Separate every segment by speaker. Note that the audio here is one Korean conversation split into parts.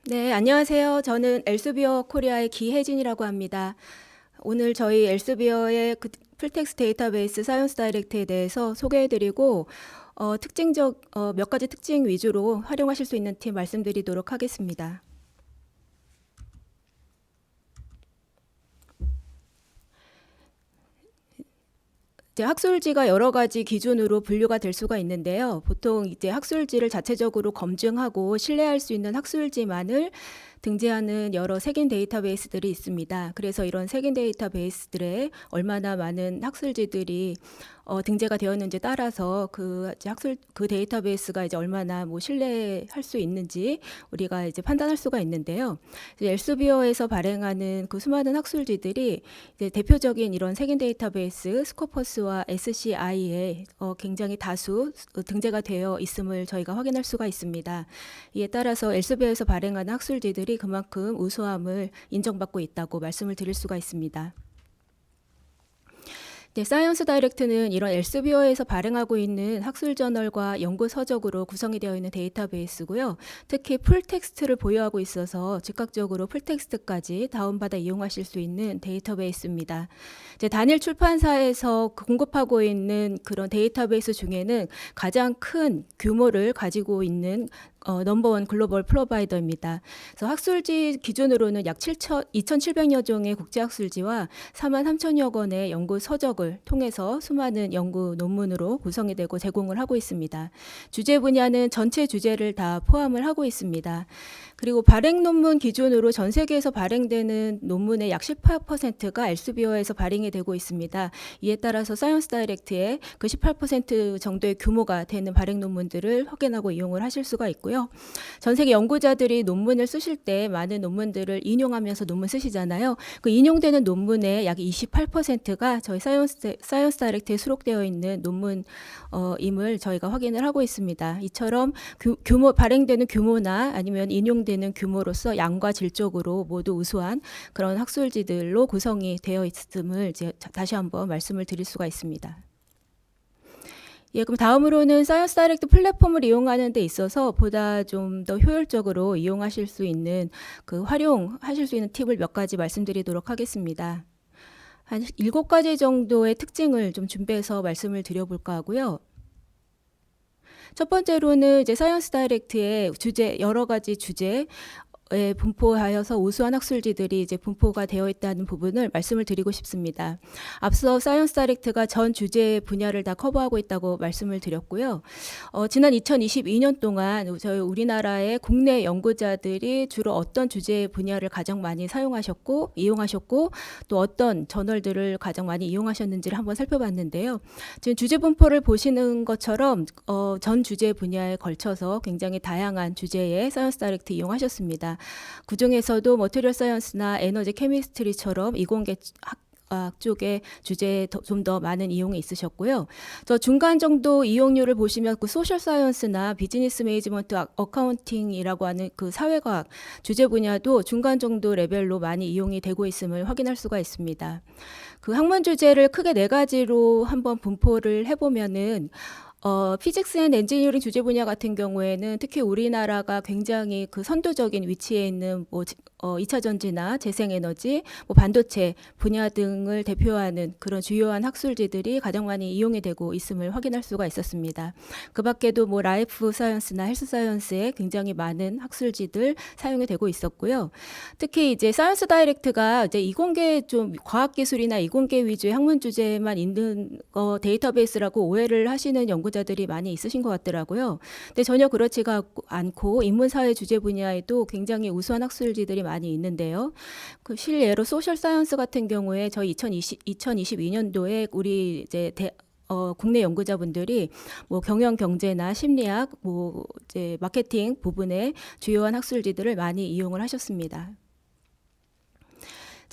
Speaker 1: 네, 안녕하세요. 저는 엘스비어 코리아의 기혜진이라고 합니다. 오늘 저희 엘스비어의 풀텍스트 데이터베이스 사이언스 다이렉트에 대해서 소개해드리고 몇 가지 특징 위주로 활용하실 수 있는 팁 말씀드리도록 하겠습니다. 이제 학술지가 여러 가지 기준으로 분류가 될 수가 있는데요. 보통 이제 학술지를 자체적으로 검증하고 신뢰할 수 있는 학술지만을 등재하는 여러 색인 데이터베이스들이 있습니다. 그래서 이런 색인 데이터베이스들에 얼마나 많은 학술지들이 등재가 되었는지 따라서 그 데이터베이스가 이제 얼마나 신뢰할 수 있는지 우리가 이제 판단할 수가 있는데요. 엘스비어에서 발행하는 그 수많은 학술지들이 이제 대표적인 이런 색인 데이터베이스 스코퍼스와 SCI에 굉장히 다수 등재가 되어 있음을 저희가 확인할 수가 있습니다. 이에 따라서 엘스비어에서 발행하는 학술지들이 그만큼 우수함을 인정받고 있다고 말씀을 드릴 수가 있습니다. 네, 사이언스 다이렉트는 이런 엘스비어에서 발행하고 있는 학술 저널과 연구 서적으로 구성이 되어 있는 데이터베이스고요. 특히 풀텍스트를 보유하고 있어서 즉각적으로 풀텍스트까지 다운받아 이용하실 수 있는 데이터베이스입니다. 이제 단일 출판사에서 공급하고 있는 그런 데이터베이스 중에는 가장 큰 규모를 가지고 있는 넘버원 글로벌 프로바이더입니다. 그래서 학술지 기준으로는 약 2,700여 종의 국제학술지와 43,000여 권의 연구 서적을 통해서 수많은 연구 논문으로 구성이 되고 제공을 하고 있습니다. 주제 분야는 전체 주제를 다 포함을 하고 있습니다. 그리고 발행 논문 기준으로 전 세계에서 발행되는 논문의 약 18%가 엘스비어에서 발행이 되고 있습니다. 이에 따라서 사이언스 다이렉트의 그 18% 정도의 규모가 되는 발행 논문들을 확인하고 이용을 하실 수가 있고요. 전 세계 연구자들이 논문을 쓰실 때 많은 논문들을 인용하면서 논문 쓰시잖아요. 그 인용되는 논문의 약 28%가 저희 사이언스 다이렉트에 수록되어 있는 논문임을 저희가 확인을 하고 있습니다. 이처럼 발행되는 규모나 아니면 인용되는 규모로서 양과 질적으로 모두 우수한 그런 학술지들로 구성이 되어 있음을 이제 다시 한번 말씀을 드릴 수가 있습니다. 예, 그럼 다음으로는 사이언스 다이렉트 플랫폼을 이용하는 데 있어서 보다 좀 더 효율적으로 이용하실 수 있는 활용하실 수 있는 팁을 몇 가지 말씀드리도록 하겠습니다. 한 7가지 정도의 특징을 좀 준비해서 말씀을 드려볼까 하고요. 첫 번째로는 이제 사이언스 다이렉트의 여러 가지 주제에 분포하여서 우수한 학술지들이 이제 분포가 되어 있다는 부분을 말씀을 드리고 싶습니다. 앞서 사이언스 다이렉트가 전 주제 분야를 다 커버하고 있다고 말씀을 드렸고요. 지난 2022년 동안 저희 우리나라의 국내 연구자들이 주로 어떤 주제 분야를 가장 많이 이용하셨고 또 어떤 저널들을 가장 많이 이용하셨는지를 한번 살펴봤는데요. 지금 주제 분포를 보시는 것처럼 전 주제 분야에 걸쳐서 굉장히 다양한 주제의 사이언스 다이렉트 이용하셨습니다. 그 중에서도 머티리얼 사이언스나 에너지 케미스트리처럼 이공계 쪽의 주제에 좀 더 많은 이용이 있으셨고요. 저 중간 정도 이용률을 보시면 그 소셜 사이언스나 비즈니스 매니지먼트 어카운팅이라고 하는 그 사회과학 주제 분야도 중간 정도 레벨로 많이 이용이 되고 있음을 확인할 수가 있습니다. 그 학문 주제를 크게 4가지로 한번 분포를 해보면은 피직스 앤 엔지니어링 주제 분야 같은 경우에는 특히 우리나라가 굉장히 그 선도적인 위치에 있는 2차 전지나 재생에너지, 반도체 분야 등을 대표하는 그런 주요한 학술지들이 가장 많이 이용이 되고 있음을 확인할 수가 있었습니다. 그 밖에도 라이프 사이언스나 헬스 사이언스에 굉장히 많은 학술지들 사용이 되고 있었고요. 특히 이제 사이언스 다이렉트가 이제 이공계 좀 과학기술이나 이공계 위주의 학문 주제만 있는 데이터베이스라고 오해를 하시는 연구자들이 많이 있으신 것 같더라고요. 근데 전혀 그렇지가 않고 인문사회 주제 분야에도 굉장히 우수한 학술지들이 많이 있는데요. 그 실예로 소셜 사이언스 같은 경우에 저희 2022년도에 우리 이제 국내 연구자분들이 경영 경제나 심리학, 이제 마케팅 부분에 주요한 학술지들을 많이 이용을 하셨습니다.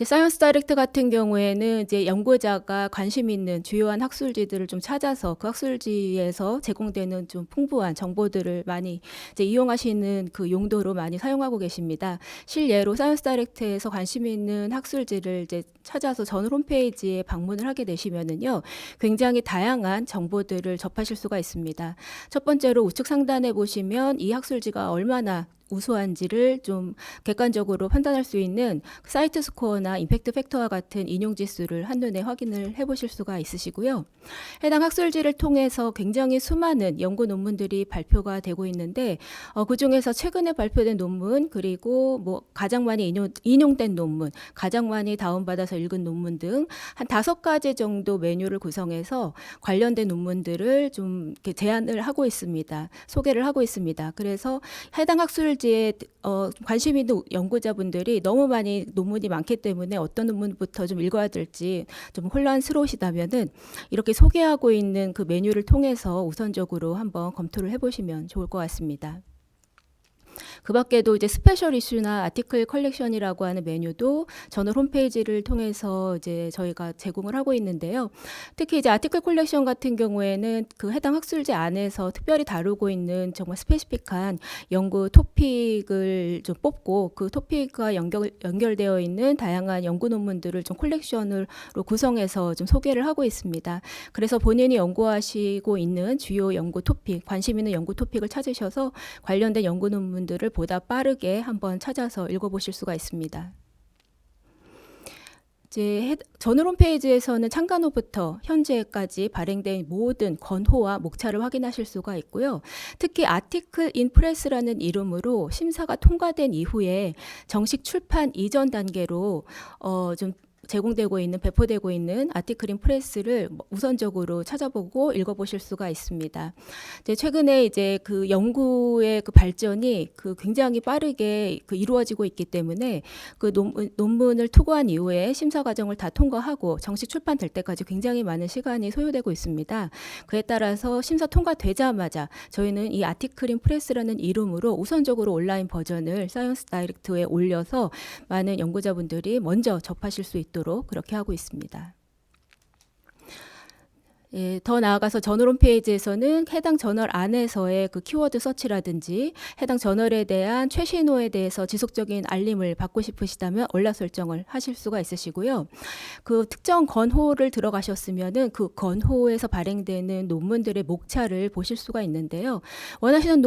Speaker 1: 사이언스 다이렉트 같은 경우에는 이제 연구자가 관심 있는 주요한 학술지들을 좀 찾아서 그 학술지에서 제공되는 좀 풍부한 정보들을 많이 이제 이용하시는 그 용도로 많이 사용하고 계십니다. 실예로 사이언스 다이렉트에서 관심 있는 학술지를 이제 찾아서 저널 홈페이지에 방문을 하게 되시면은요, 굉장히 다양한 정보들을 접하실 수가 있습니다. 첫 번째로 우측 상단에 보시면 이 학술지가 얼마나 우수한지를 좀 객관적으로 판단할 수 있는 사이트 스코어나 임팩트 팩터와 같은 인용 지수를 한눈에 확인을 해보실 수가 있으시고요. 해당 학술지를 통해서 굉장히 수많은 연구 논문들이 발표가 되고 있는데 그중에서 최근에 발표된 논문, 그리고 뭐 가장 많이 인용된 논문, 가장 많이 다운받아서 읽은 논문 등 한 5가지 정도 메뉴를 구성해서 관련된 논문들을 좀 이렇게 제안을 하고 있습니다. 소개를 하고 있습니다. 그래서 해당 학술지에 관심 있는 연구자분들이 너무 많이 논문이 많기 때문에 어떤 논문부터 좀 읽어야 될지 좀 혼란스러우시다면은 이렇게 소개하고 있는 그 메뉴를 통해서 우선적으로 한번 검토를 해보시면 좋을 것 같습니다. 그 밖에도 이제 스페셜 이슈나 아티클 컬렉션이라고 하는 메뉴도 저널 홈페이지를 통해서 이제 저희가 제공을 하고 있는데요. 특히 이제 아티클 컬렉션 같은 경우에는 그 해당 학술지 안에서 특별히 다루고 있는 정말 스페시픽한 연구 토픽을 좀 뽑고 그 토픽과 연결되어 있는 다양한 연구 논문들을 좀 컬렉션으로 구성해서 좀 소개를 하고 있습니다. 그래서 본인이 연구하시고 있는 주요 연구 토픽, 관심 있는 연구 토픽을 찾으셔서 관련된 연구 논문들을 보다 빠르게 한번 찾아서 읽어보실 수가 있습니다. 이제 저널 홈페이지에서는 창간호부터 현재까지 발행된 모든 권호와 목차를 확인하실 수가 있고요. 특히 아티클 인 프레스라는 이름으로 심사가 통과된 이후에 정식 출판 이전 단계로 좀 제공되고 있는, 배포되고 있는 아티클 인 프레스를 우선적으로 찾아보고 읽어보실 수가 있습니다. 이제 최근에 이제 그 연구의 그 발전이 그 굉장히 빠르게 그 이루어지고 있기 때문에 그 논문을 투고한 이후에 심사 과정을 다 통과하고 정식 출판될 때까지 굉장히 많은 시간이 소요되고 있습니다. 그에 따라서 심사 통과되자마자 저희는 이 아티클 인 프레스라는 이름으로 우선적으로 온라인 버전을 사이언스 다이렉트에 올려서 많은 연구자분들이 먼저 접하실 수 있도록 그렇게 하고 있습니다. 예, 더 나아가서 저널 홈페이지에서는 해당 저널 안에서의 그 키워드 서치라든지 해당 저널에 대한 최신호에 대해서 지속적인 알림을 받고 싶으시다면 알람 설정을 하실 수가 있으시고요. 그 특정 권호를 들어가셨으면은 그 권호에서 발행되는 논문들의 목차를 보실 수가 있는데요. 원하시는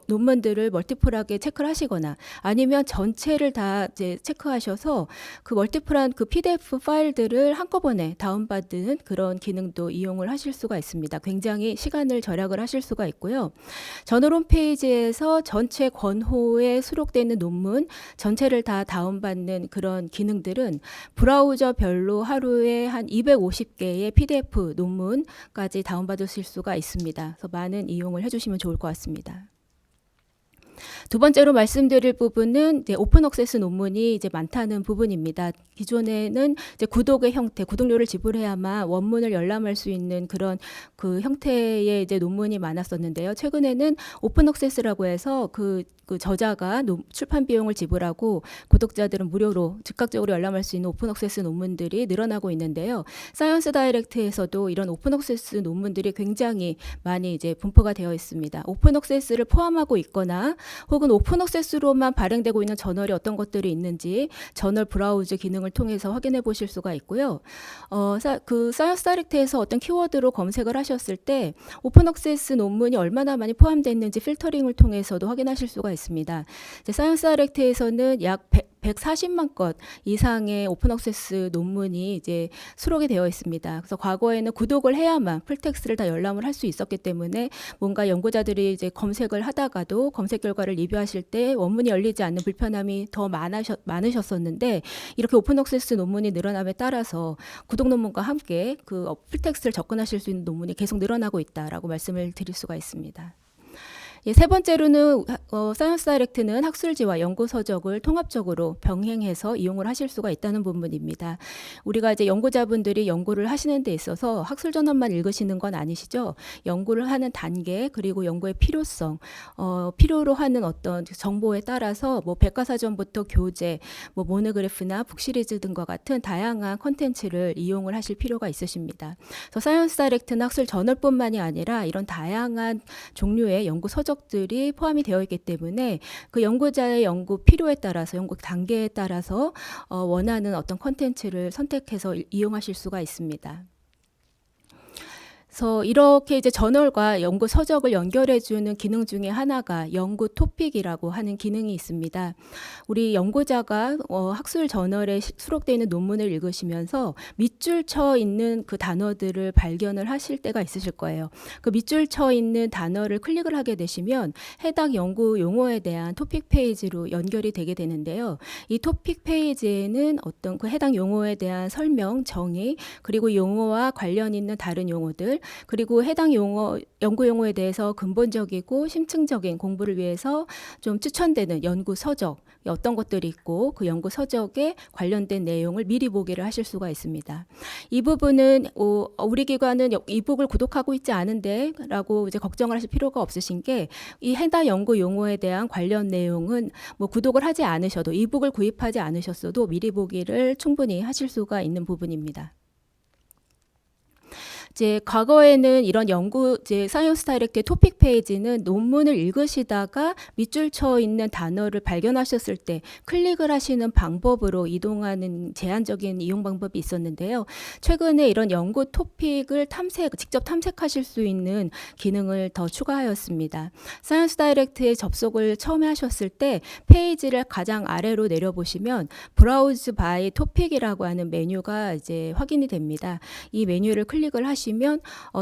Speaker 1: 논문들을 멀티플하게 체크를 하시거나 아니면 전체를 다 이제 체크하셔서 그 멀티플한 그 PDF 파일들을 한꺼번에 다운받는 그런 기능도 이용을 하실 수가 있습니다. 굉장히 시간을 절약을 하실 수가 있고요. 저널 홈페이지에서 전체 권호에 수록되어 있는 논문 전체를 다 다운받는 그런 기능들은 브라우저별로 하루에 한 250개의 PDF 논문까지 다운받으실 수가 있습니다. 그래서 많은 이용을 해주시면 좋을 것 같습니다. 두 번째로 말씀드릴 부분은 이제 오픈 액세스 논문이 이제 많다는 부분입니다. 기존에는 이제 구독의 형태, 구독료를 지불해야만 원문을 열람할 수 있는 그런 그 형태의 이제 논문이 많았었는데요. 최근에는 오픈 액세스라고 해서 그 저자가 출판 비용을 지불하고 구독자들은 무료로 즉각적으로 열람할 수 있는 오픈 액세스 논문들이 늘어나고 있는데요. 사이언스 다이렉트에서도 이런 오픈 액세스 논문들이 굉장히 많이 이제 분포가 되어 있습니다. 오픈 액세스를 포함하고 있거나 혹은 오픈 액세스로만 발행되고 있는 저널이 어떤 것들이 있는지 저널 브라우저 기능을 통해서 확인해 보실 수가 있고요. 그 사이언스 다이렉트에서 어떤 키워드로 검색을 하셨을 때 오픈 액세스 논문이 얼마나 많이 포함되어 있는지 필터링을 통해서도 확인하실 수가 있습니다. 이제 사이언스 다이렉트에서는 약 140만 건 이상의 오픈 액세스 논문이 이제 수록이 되어 있습니다. 그래서 과거에는 구독을 해야만 풀텍스트를 다 열람을 할 수 있었기 때문에 뭔가 연구자들이 이제 검색을 하다가도 검색 결과를 리뷰하실 때 원문이 열리지 않는 불편함이 더 많으셨었는데 이렇게 오픈 액세스 논문이 늘어남에 따라서 구독 논문과 함께 그 풀텍스트를 접근하실 수 있는 논문이 계속 늘어나고 있다라고 말씀을 드릴 수가 있습니다. 예, 세 번째로는 사이언스 다이렉트는 학술지와 연구 서적을 통합적으로 병행해서 이용을 하실 수가 있다는 부분입니다. 우리가 이제 연구자분들이 연구를 하시는 데 있어서 학술 저널만 읽으시는 건 아니시죠? 연구를 하는 단계 그리고 연구의 필요성, 필요로 하는 어떤 정보에 따라서 뭐 백과사전부터 교재, 뭐 모노그래프나 북시리즈 등과 같은 다양한 콘텐츠를 이용을 하실 필요가 있으십니다. 그래서 사이언스 다이렉트는 학술 저널뿐만이 아니라 이런 다양한 종류의 연구 서적 들이 포함이 되어 있기 때문에 그 연구자의 연구 필요에 따라서 연구 단계에 따라서 원하는 어떤 컨텐츠를 선택해서 이용하실 수가 있습니다. 그래서 이렇게 이제 저널과 연구 서적을 연결해주는 기능 중에 하나가 연구 토픽이라고 하는 기능이 있습니다. 우리 연구자가 학술 저널에 수록되어 있는 논문을 읽으시면서 밑줄 쳐 있는 그 단어들을 발견을 하실 때가 있으실 거예요. 그 밑줄 쳐 있는 단어를 클릭을 하게 되시면 해당 연구 용어에 대한 토픽 페이지로 연결이 되게 되는데요. 이 토픽 페이지에는 어떤 그 해당 용어에 대한 설명, 정의, 그리고 용어와 관련 있는 다른 용어들, 그리고 해당 연구 용어에 대해서 근본적이고 심층적인 공부를 위해서 좀 추천되는 연구 서적, 어떤 것들이 있고 그 연구 서적에 관련된 내용을 미리 보기를 하실 수가 있습니다. 이 부분은 우리 기관은 이북을 구독하고 있지 않은데 라고 이제 걱정을 하실 필요가 없으신 게, 이 해당 연구 용어에 대한 관련 내용은 뭐 구독을 하지 않으셔도, 이북을 구입하지 않으셨어도 미리 보기를 충분히 하실 수가 있는 부분입니다. 이제 과거에는 이런 이제 사이언스 다이렉트의 토픽 페이지는 논문을 읽으시다가 밑줄 쳐 있는 단어를 발견하셨을 때 클릭을 하시는 방법으로 이동하는 제한적인 이용 방법이 있었는데요. 최근에 이런 연구 토픽을 직접 탐색하실 수 있는 기능을 더 추가하였습니다. 사이언스 다이렉트에 접속을 처음에 하셨을 때 페이지를 가장 아래로 내려보시면 브라우즈 바이 토픽이라고 하는 메뉴가 이제 확인이 됩니다. 이 메뉴를 클릭을 하시면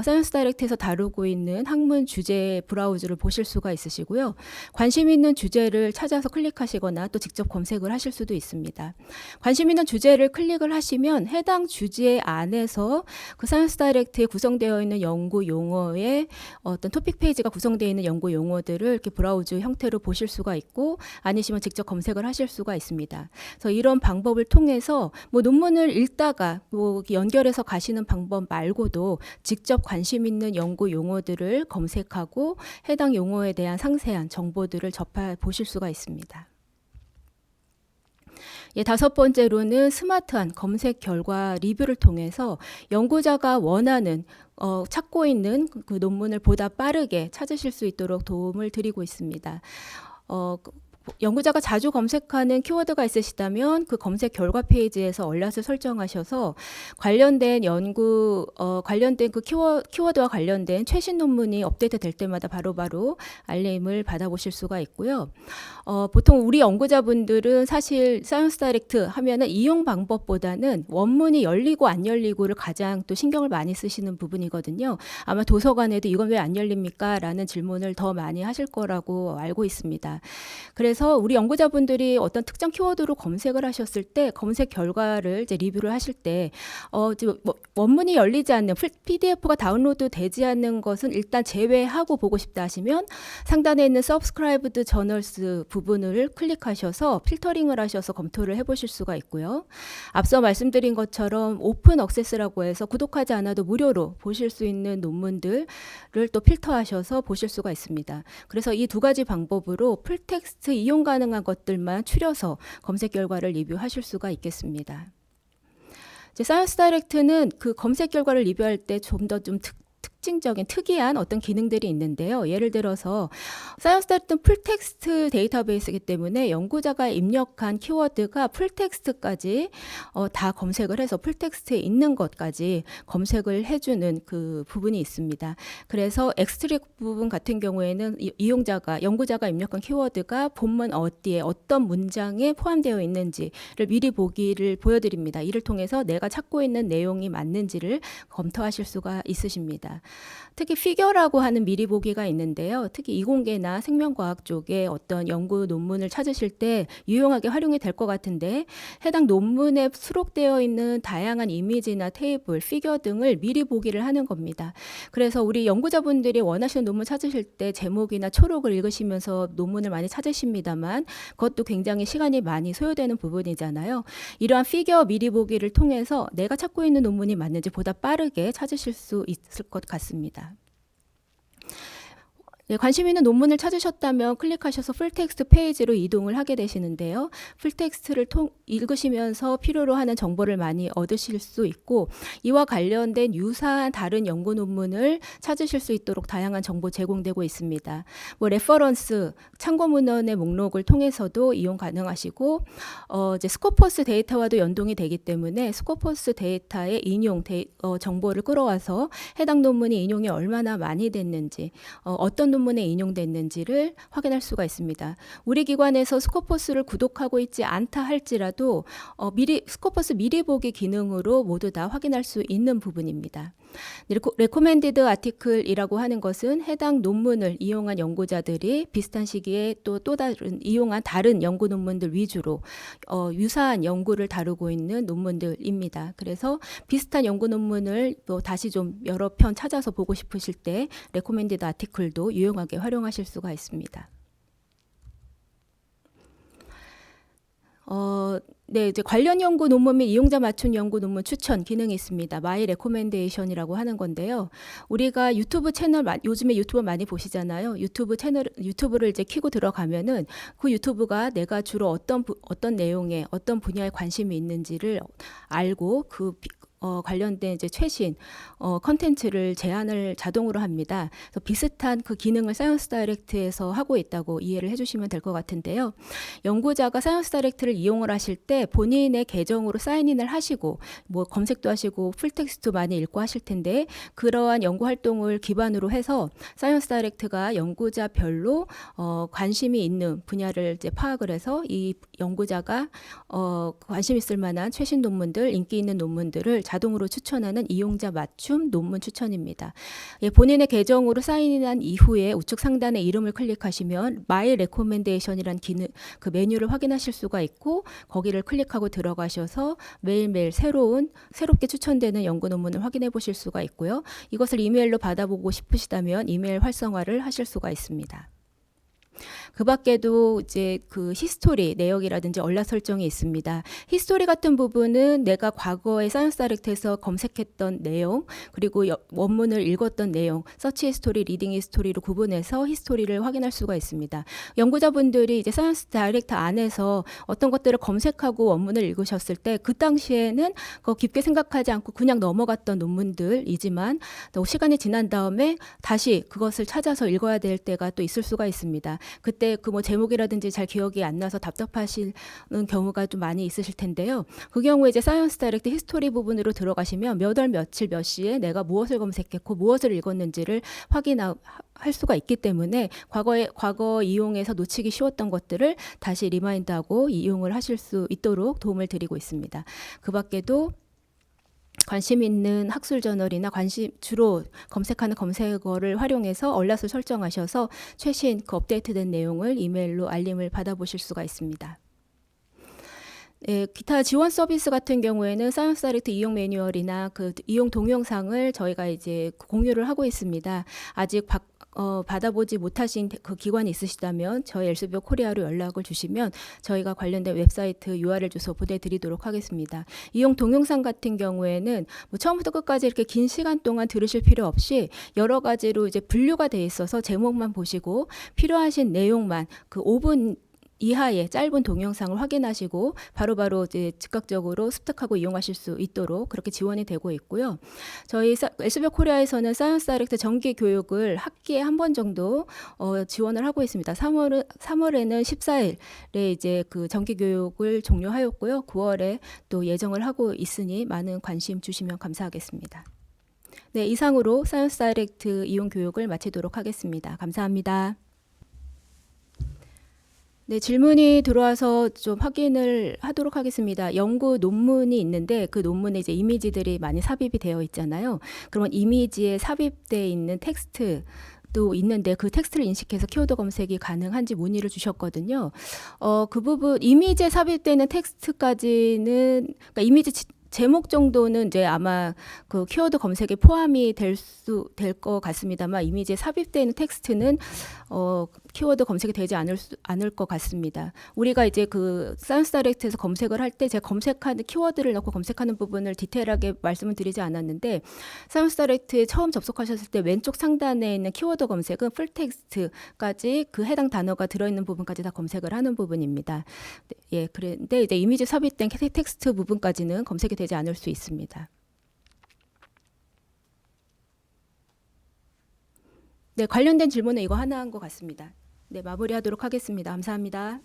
Speaker 1: 사이언스 다이렉트에서 다루고 있는 학문 주제 브라우즈를 보실 수가 있으시고요. 관심 있는 주제를 찾아서 클릭하시거나 또 직접 검색을 하실 수도 있습니다. 관심 있는 주제를 클릭을 하시면 해당 주제 안에서 그 사이언스 다이렉트에 구성되어 있는 연구 용어의 어떤 토픽 페이지가 구성되어 있는 연구 용어들을 이렇게 브라우즈 형태로 보실 수가 있고, 아니시면 직접 검색을 하실 수가 있습니다. 그래서 이런 방법을 통해서 뭐 논문을 읽다가 뭐 연결해서 가시는 방법 말고도 직접 관심 있는 연구 용어들을 검색하고 해당 용어에 대한 상세한 정보들을 보실 수가 있습니다. 다섯 번째로는 스마트한 검색 결과 리뷰를 통해서 연구자가 원하는 찾고 있는 그 논문을 보다 빠르게 찾으실 수 있도록 도움을 드리고 있습니다. 연구자가 자주 검색하는 키워드가 있으시다면 그 검색 결과 페이지에서 얼럿을 설정하셔서 관련된 관련된 그 키워드와 관련된 최신 논문이 업데이트 될 때마다 바로바로 알림을 받아보실 수가 있고요. 보통 우리 연구자분들은 사실 사이언스 다이렉트 하면은 이용 방법보다는 원문이 열리고 안 열리고를 가장 또 신경을 많이 쓰시는 부분이거든요. 아마 도서관에도 이건 왜 안 열립니까? 라는 질문을 더 많이 하실 거라고 알고 있습니다. 그래서 우리 연구자분들이 어떤 특정 키워드로 검색을 하셨을 때 검색 결과를 이제 리뷰를 하실 때 원문이 열리지 않는 PDF가 다운로드 되지 않는 것은 일단 제외하고 보고 싶다 하시면 상단에 있는 Subscribed Journals 부분을 클릭하셔서 필터링을 하셔서 검토를 해보실 수가 있고요. 앞서 말씀드린 것처럼 오픈 액세스라고 해서 구독하지 않아도 무료로 보실 수 있는 논문들을 또 필터하셔서 보실 수가 있습니다. 그래서 이 두 가지 방법으로 풀텍스트 이용 가능한 것들만 추려서 검색 결과를 리뷰하실 수가 있겠습니다. 사이언스 다이렉트는 그 검색 결과를 리뷰할 때 좀 더 특징적인 특이한 어떤 기능들이 있는데요. 예를 들어서 사이언스 다이렉트는 풀텍스트 데이터베이스이기 때문에 연구자가 입력한 키워드가 풀텍스트까지 다 검색을 해서 풀텍스트에 있는 것까지 검색을 해주는 그 부분이 있습니다. 그래서 엑스트랙 부분 같은 경우에는 연구자가 입력한 키워드가 본문 어디에 어떤 문장에 포함되어 있는지를 미리 보기를 보여드립니다. 이를 통해서 내가 찾고 있는 내용이 맞는지를 검토하실 수가 있으십니다. 특히 피겨라고 하는 미리 보기가 있는데요. 특히 이공계나 생명과학 쪽에 어떤 연구 논문을 찾으실 때 유용하게 활용이 될 것 같은데, 해당 논문에 수록되어 있는 다양한 이미지나 테이블, 피겨 등을 미리 보기를 하는 겁니다. 그래서 우리 연구자분들이 원하시는 논문 찾으실 때 제목이나 초록을 읽으시면서 논문을 많이 찾으십니다만 그것도 굉장히 시간이 많이 소요되는 부분이잖아요. 이러한 피겨 미리 보기를 통해서 내가 찾고 있는 논문이 맞는지 보다 빠르게 찾으실 수 있을 것 같습니다. 네, 관심 있는 논문을 찾으셨다면 클릭하셔서 풀텍스트 페이지로 이동을 하게 되시는데요. 풀텍스트를 읽으시면서 필요로 하는 정보를 많이 얻으실 수 있고, 이와 관련된 유사한 다른 연구 논문을 찾으실 수 있도록 다양한 정보 제공되고 있습니다. 뭐 레퍼런스, 참고 문헌의 목록을 통해서도 이용 가능하시고, 이제 스코퍼스 데이터와도 연동이 되기 때문에 스코퍼스 데이터의 인용 정보를 끌어와서 해당 논문이 인용이 얼마나 많이 됐는지, 어떤 논문에 인용됐는지를 확인할 수가 있습니다. 우리 기관에서 스코퍼스를 구독하고 있지 않다 할지라도 스코퍼스 미리 보기 기능으로 모두 다 확인할 수 있는 부분입니다. 레코멘디드 아티클이라고 하는 것은 해당 논문을 이용한 연구자들이 비슷한 시기에 또 다른 이용한 다른 연구 논문들 위주로 유사한 연구를 다루고 있는 논문들입니다. 그래서 비슷한 연구 논문을 또 다시 좀 여러 편 찾아서 보고 싶으실 때 레코멘디드 아티클도 유용하게 활용하실 수가 있습니다. 네, 이제 관련 연구 논문 및 이용자 맞춤 연구 논문 추천 기능이 있습니다. My Recommendation이라고 하는 건데요. 우리가 유튜브 채널, 요즘에 유튜브 많이 보시잖아요. 유튜브를 이제 키고 들어가면은 그 유튜브가 내가 주로 어떤 내용에, 어떤 분야에 관심이 있는지를 알고 관련된 이제 최신 컨텐츠를 제안을 자동으로 합니다. 그래서 비슷한 그 기능을 사이언스 다이렉트에서 하고 있다고 이해를 해주시면 될 것 같은데요. 연구자가 사이언스 다이렉트를 이용을 하실 때 본인의 계정으로 사인인을 하시고 뭐 검색도 하시고 풀텍스트 많이 읽고 하실 텐데, 그러한 연구 활동을 기반으로 해서 사이언스 다이렉트가 연구자별로 관심이 있는 분야를 이제 파악을 해서 이 연구자가 관심 있을 만한 최신 논문들, 인기 있는 논문들을 자동으로 추천하는 이용자 맞춤 논문 추천입니다. 예, 본인의 계정으로 사인한 이후에 우측 상단에 이름을 클릭하시면 My Recommendation이란 그 메뉴를 확인하실 수가 있고, 거기를 클릭하고 들어가셔서 매일매일 새롭게 추천되는 연구 논문을 확인해 보실 수가 있고요. 이것을 이메일로 받아보고 싶으시다면 이메일 활성화를 하실 수가 있습니다. 그 밖에도 이제 그 히스토리 내역이라든지 얼라 설정이 있습니다. 히스토리 같은 부분은 내가 과거에 사이언스 다이렉트에서 검색했던 내용, 그리고 원문을 읽었던 내용, 서치 히스토리, 리딩 히스토리로 구분해서 히스토리를 확인할 수가 있습니다. 연구자분들이 이제 사이언스 다이렉트 안에서 어떤 것들을 검색하고 원문을 읽으셨을 때 그 당시에는 깊게 생각하지 않고 그냥 넘어갔던 논문들이지만 또 시간이 지난 다음에 다시 그것을 찾아서 읽어야 될 때가 또 있을 수가 있습니다. 그때 그 뭐 제목이라든지 잘 기억이 안 나서 답답하시는 경우가 좀 많이 있으실 텐데요. 그 경우에 이제 사이언스 다이렉트 히스토리 부분으로 들어가시면 몇 월 며칠 몇 시에 내가 무엇을 검색했고 무엇을 읽었는지를 확인할 수가 있기 때문에 과거 이용해서 놓치기 쉬웠던 것들을 다시 리마인드하고 이용을 하실 수 있도록 도움을 드리고 있습니다. 그 밖에도 관심 있는 학술 저널이나 주로 검색하는 검색어를 활용해서 얼랏을 설정하셔서 최신 업데이트된 내용을 이메일로 알림을 받아보실 수가 있습니다. 네, 기타 지원 서비스 같은 경우에는 사이언스 다이렉트 이용 매뉴얼이나 그 이용 동영상을 저희가 이제 공유를 하고 있습니다. 아직 받아보지 못하신 그 기관이 있으시다면 저희 엘세비어 코리아로 연락을 주시면 저희가 관련된 웹사이트 URL 주소 보내드리도록 하겠습니다. 이용 동영상 같은 경우에는 뭐 처음부터 끝까지 이렇게 긴 시간 동안 들으실 필요 없이 여러 가지로 이제 분류가 돼 있어서 제목만 보시고 필요하신 내용만 그 5분 이하의 짧은 동영상을 확인하시고 바로바로 이제 즉각적으로 습득하고 이용하실 수 있도록 그렇게 지원이 되고 있고요. 저희 엘세비어 코리아에서는 사이언스 다이렉트 정기 교육을 학기에 한 번 정도 지원을 하고 있습니다. 3월에는 14일에 이제 그 정기 교육을 종료하였고요. 9월에 또 예정을 하고 있으니 많은 관심 주시면 감사하겠습니다. 네, 이상으로 사이언스 다이렉트 이용 교육을 마치도록 하겠습니다. 감사합니다. 네, 질문이 들어와서 좀 확인을 하도록 하겠습니다. 연구 논문이 있는데 그 논문에 이제 이미지들이 많이 삽입이 되어 있잖아요. 그러면 이미지에 삽입되어 있는 텍스트도 있는데 그 텍스트를 인식해서 키워드 검색이 가능한지 문의를 주셨거든요. 그 부분 이미지에 삽입되는 텍스트까지는 그러니까 이미지 제목 정도는 이제 아마 그 키워드 검색에 포함이 될 것 같습니다만 이미지에 삽입되어 있는 텍스트는 키워드 검색이 되지 않을 것 같습니다. 우리가 이제 그 사이언스 다이렉트에서 검색을 할 때 제가 검색하는 키워드를 넣고 검색하는 부분을 디테일하게 말씀을 드리지 않았는데, 사이언스 다이렉트에 처음 접속하셨을 때 왼쪽 상단에 있는 키워드 검색은 풀텍스트까지 그 해당 단어가 들어있는 부분까지 다 검색을 하는 부분입니다. 예, 그런데 이제 이미지 삽입된 텍스트 부분까지는 검색이 되지 않을 수 있습니다. 네, 관련된 질문은 이거 하나 한 것 같습니다. 네, 마무리하도록 하겠습니다. 감사합니다.